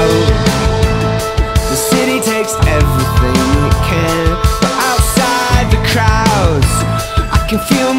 out. The city takes everything it can, but outside the crowds I can feel